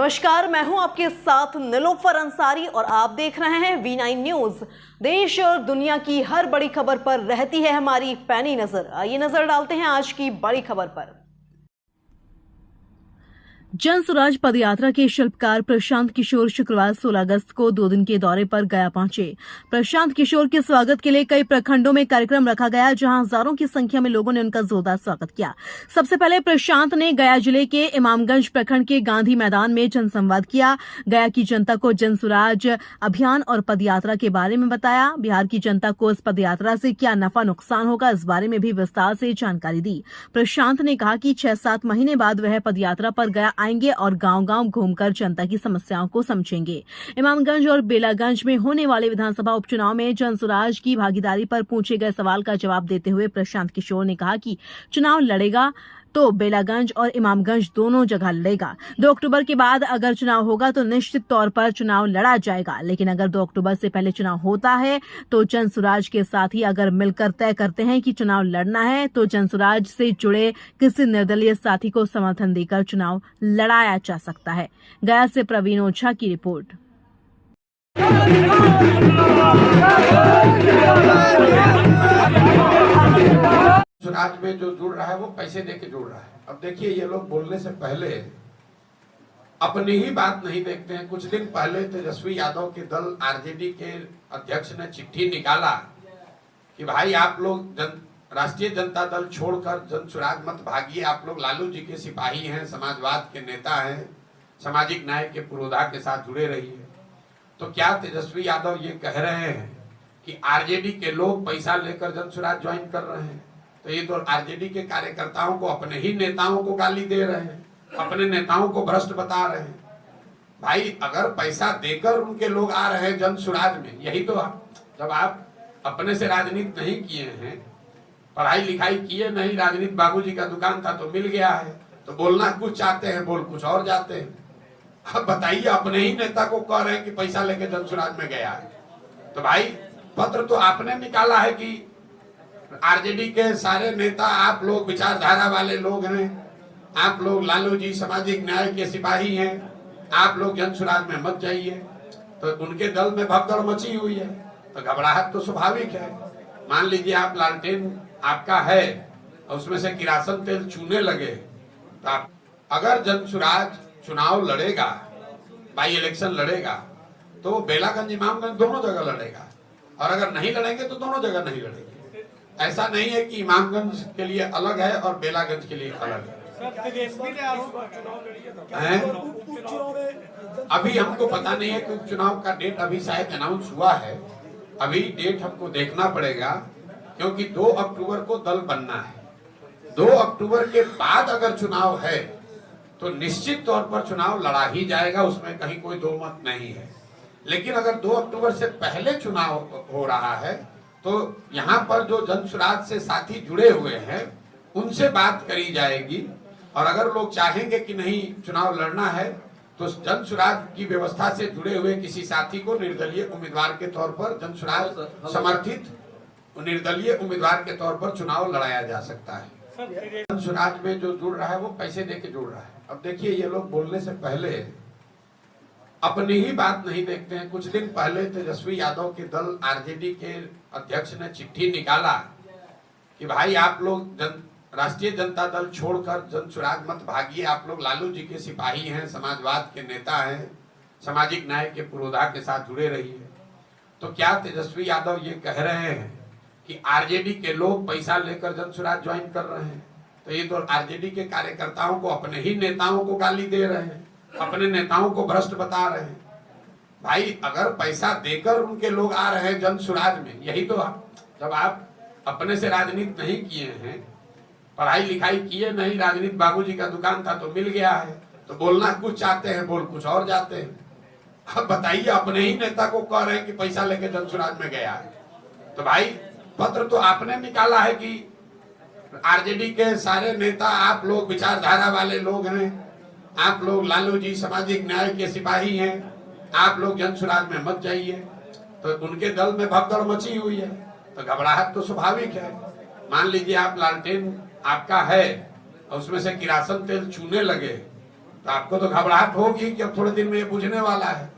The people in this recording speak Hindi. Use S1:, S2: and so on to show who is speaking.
S1: नमस्कार, मैं हूं आपके साथ निलोफर अंसारी और आप देख रहे हैं V9 न्यूज। देश और दुनिया की हर बड़ी खबर पर रहती है हमारी पैनी नजर। आइए नजर डालते हैं आज की बड़ी खबर पर। जन स्वराज पदयात्रा के शिल्पकार प्रशांत किशोर शुक्रवार 16 अगस्त को 2 दिन के दौरे पर गया पहुंचे। प्रशांत किशोर के स्वागत के लिए कई प्रखंडों में कार्यक्रम रखा गया, जहां हजारों की संख्या में लोगों ने उनका जोरदार स्वागत किया। सबसे पहले प्रशांत ने गया जिले के इमामगंज प्रखंड के गांधी मैदान में जनसंवाद किया। गया की जनता को जन स्वराज अभियान और पदयात्रा के बारे में बताया। बिहार की जनता को इस पदयात्रा से क्या नफा नुकसान होगा, इस बारे में भी विस्तार से जानकारी दी। प्रशांत ने कहा कि 6-7 महीने बाद वह पदयात्रा पर गया आएंगे और गांव-गांव घूमकर जनता की समस्याओं को समझेंगे। इमामगंज और बेलागंज में होने वाले विधानसभा उपचुनाव में जन स्वराज की भागीदारी पर पूछे गए सवाल का जवाब देते हुए प्रशांत किशोर ने कहा कि चुनाव लड़ेगा तो बेलागंज और इमामगंज दोनों जगह लड़ेगा। 2 अक्टूबर के बाद अगर चुनाव होगा तो निश्चित तौर पर चुनाव लड़ा जाएगा, लेकिन अगर 2 अक्टूबर से पहले चुनाव होता है तो जन स्वराज के साथ ही अगर मिलकर तय करते हैं कि चुनाव लड़ना है तो जन स्वराज से जुड़े किसी निर्दलीय साथी को समर्थन देकर चुनाव लड़ाया जा सकता है। गया से प्रवीण ओझा की रिपोर्ट।
S2: स्वराज में जो जुड़ रहा है वो पैसे देके जुड़ रहा है। अब देखिए, ये लोग बोलने से पहले अपनी ही बात नहीं देखते हैं। कुछ दिन पहले तेजस्वी यादव के दल आरजेडी के अध्यक्ष ने चिट्ठी निकाला कि भाई आप लोग राष्ट्रीय जनता दल छोड़कर जन स्वराज मत भागिए, आप लोग लालू जी के सिपाही हैं, समाजवाद के नेता हैं, सामाजिक न्याय के पुरोधा के साथ जुड़े रहिए। तो क्या तेजस्वी यादव ये कह रहे हैं कि आरजेडी के लोग पैसा लेकर जन स्वराज ज्वाइन कर रहे हैं? तो ये तो आरजेडी के कार्यकर्ताओं को, अपने ही नेताओं को गाली दे रहे हैं, अपने नेताओं को भ्रष्ट बता रहे हैं। भाई, अगर पैसा देकर उनके लोग आ रहे हैं जन स्वराज में, यही तो जब आप अपने से राजनीति नहीं किए हैं, पढ़ाई लिखाई किए नहीं, राजनीति बाबूजी का दुकान था तो मिल गया है, तो बोलना कुछ चाहते हैं, बोल कुछ और जाते हैं। अब बताइए, अपने ही नेता को कह रहे हैं कि पैसा लेके जन स्वराज में गया है। तो भाई, पत्र तो आपने निकाला है कि आरजेडी के सारे नेता आप लोग विचारधारा वाले लोग हैं, आप लोग लालू जी सामाजिक न्याय के सिपाही हैं, आप लोग जन स्वराज में मत जाइए। तो उनके दल में भगदड़ मची हुई है, तो घबराहट तो स्वाभाविक है। मान लीजिए आप लालटेन आपका है और उसमें से किरासन तेल चूने लगे, तो आप अगर जन स्वराज चुनाव लड़ेगा, बाई इलेक्शन लड़ेगा, तो बेलागंज इमामगंज दोनों जगह लड़ेगा, और अगर नहीं लड़ेंगे तो दोनों जगह नहीं लड़ेंगे। ऐसा नहीं है कि इमामगंज के लिए अलग है और बेलागंज के लिए अलग है। अभी हमको पता नहीं है कि उपचुनाव का डेट अभी शायद अनाउंस हुआ है, अभी डेट हमको देखना पड़ेगा, क्योंकि 2 अक्टूबर को दल बनना है। 2 अक्टूबर के बाद अगर चुनाव है तो निश्चित तौर पर चुनाव लड़ा ही जाएगा, उसमें कहीं कोई दो मत नहीं है। लेकिन अगर 2 अक्टूबर से पहले चुनाव हो रहा है तो यहाँ पर जो जन स्वराज से साथी जुड़े हुए हैं उनसे बात करी जाएगी, और अगर लोग चाहेंगे कि नहीं चुनाव लड़ना है तो जन स्वराज की व्यवस्था से जुड़े हुए किसी साथी को निर्दलीय उम्मीदवार के तौर पर, जन स्वराज समर्थित निर्दलीय उम्मीदवार के तौर पर चुनाव लड़ाया जा सकता है। जन स्वराज में जो जुड़ रहा है वो पैसे देके जुड़ रहा है। अब देखिए, ये लोग बोलने से पहले अपनी ही बात नहीं देखते हैं। कुछ दिन पहले तेजस्वी यादव के दल आरजेडी के अध्यक्ष ने चिट्ठी निकाला कि भाई आप लोग राष्ट्रीय जनता दल छोड़कर जन स्वराज मत भागिए, आप लोग लालू जी के सिपाही हैं, समाजवाद के नेता हैं, सामाजिक न्याय के पुरोधा के साथ जुड़े रहिए। तो क्या तेजस्वी यादव ये कह रहे हैं कि आरजेडी के लोग पैसा लेकर जन स्वराज ज्वाइन कर रहे हैं? तो ये तो आरजेडी के कार्यकर्ताओं को, अपने ही नेताओं को गाली दे रहे हैं, अपने नेताओं को भ्रष्ट बता रहे हैं। भाई, अगर पैसा देकर उनके लोग आ रहे हैं जन स्वराज में, यही तो जब आप अपने से राजनीति नहीं किए हैं, पढ़ाई लिखाई किए नहीं, राजनीति बाबूजी का दुकान था तो मिल गया है, तो बोलना कुछ चाहते हैं, बोल कुछ और जाते हैं। अब बताइए, अपने ही नेता को कह रहे हैं कि पैसा लेके जन स्वराज में गया है। तो भाई, पत्र तो आपने निकाला है कि आरजेडी के सारे नेता आप लोग विचारधारा वाले लोग हैं, आप लोग लालू जी सामाजिक न्याय के सिपाही हैं, आप लोग जन स्वराज में मत जाइए। तो उनके दल में भगदड़ मची हुई है, तो घबराहट तो स्वाभाविक है। मान लीजिए आप लालटेन आपका है और उसमें से किरासन तेल चूने लगे, तो आपको तो घबराहट होगी कि अब थोड़े दिन में ये बुझने वाला है।